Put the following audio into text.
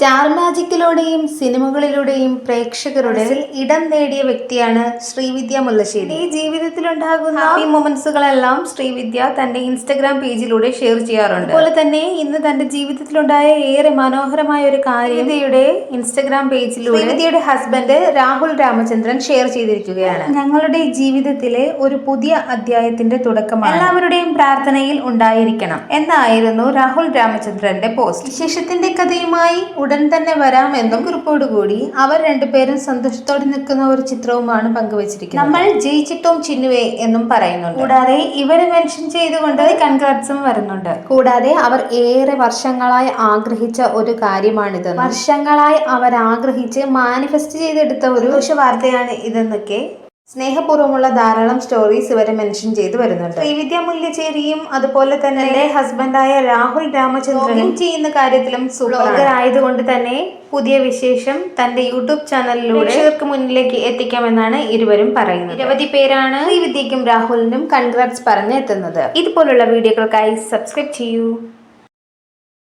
Star മാജിക്കിലൂടെയും സിനിമകളിലൂടെയും പ്രേക്ഷകരുടെ ഇടം നേടിയ വ്യക്തിയാണ് ശ്രീവിദ്യ മുല്ലശ്ശേരി. ഈ ജീവിതത്തിലുണ്ടാകുന്ന ഹാപ്പി മൊമെന്റ്സുകളെല്ലാം ശ്രീവിദ്യ തന്റെ ഇൻസ്റ്റഗ്രാം പേജിലൂടെ ഷെയർ ചെയ്യാറുണ്ട്. അതുപോലെ തന്നെ ഇന്ന് തന്റെ ജീവിതത്തിലുണ്ടായ ഏറെ മനോഹരമായ ഒരു കാര്യം ശ്രീവിദ്യയുടെ ഇൻസ്റ്റഗ്രാം പേജിലൂടെ ശ്രീവിദ്യയുടെ ഹസ്ബൻഡ് രാഹുൽ രാമചന്ദ്രൻ ഷെയർ ചെയ്തിരിക്കുകയാണ്. ഞങ്ങളുടെ ജീവിതത്തിലെ ഒരു പുതിയ അധ്യായത്തിന്റെ തുടക്കമാണ്, എല്ലാവരുടെയും പ്രാർത്ഥനയിൽ ഉണ്ടായിരിക്കണം എന്നായിരുന്നു രാഹുൽ രാമചന്ദ്രന്റെ പോസ്റ്റ്. വിശേഷത്തിന്റെ കഥയുമായി ഉടൻ തന്നെ വരാമെന്നും കുറിപ്പോടുകൂടി അവർ രണ്ടുപേരും സന്തോഷത്തോടെ നിൽക്കുന്ന ഒരു ചിത്രവുമാണ് പങ്കുവച്ചിരിക്കുന്നത്. നമ്മൾ ജയിച്ചിട്ടും ചിന്നുവേ എന്നും പറയുന്നുണ്ട്. കൂടാതെ ഇവരെ മെൻഷൻ ചെയ്തുകൊണ്ട് കൺഗ്രാറ്റ്സും വരുന്നുണ്ട്. കൂടാതെ അവർ ഏറെ വർഷങ്ങളായി ആഗ്രഹിച്ച ഒരു കാര്യമാണിത്. വർഷങ്ങളായി അവർ ആഗ്രഹിച്ച് മാനിഫെസ്റ്റ് ചെയ്തെടുത്ത ഒരു വാർത്തയാണ് ഇതെന്നൊക്കെ സ്നേഹപൂർവ്വമുള്ള ധാരാളം സ്റ്റോറീസ് ഇവരെ മെൻഷൻ ചെയ്ത് വരുന്നുണ്ട്. ശ്രീവിദ്യ മുല്ലശ്ശേരിയും അതുപോലെ തന്നെ ഹസ്ബൻഡായ രാഹുൽ രാമചന്ദ്രനും ചെയ്യുന്ന കാര്യത്തിലും സൂപ്പർ ആയതുകൊണ്ട് തന്നെ പുതിയ വിശേഷം തന്റെ യൂട്യൂബ് ചാനലിലൂടെ പ്രേക്ഷകർക്ക് മുന്നിലേക്ക് എത്തിക്കാമെന്നാണ് ഇരുവരും പറയുന്നത്. നിരവധി പേരാണ് ശ്രീവിദ്യയ്ക്കും രാഹുലിനും കൺഗ്രാറ്റ്സ് പറഞ്ഞെത്തുന്നത്. ഇതുപോലുള്ള വീഡിയോകൾക്കായി സബ്സ്ക്രൈബ് ചെയ്യൂ.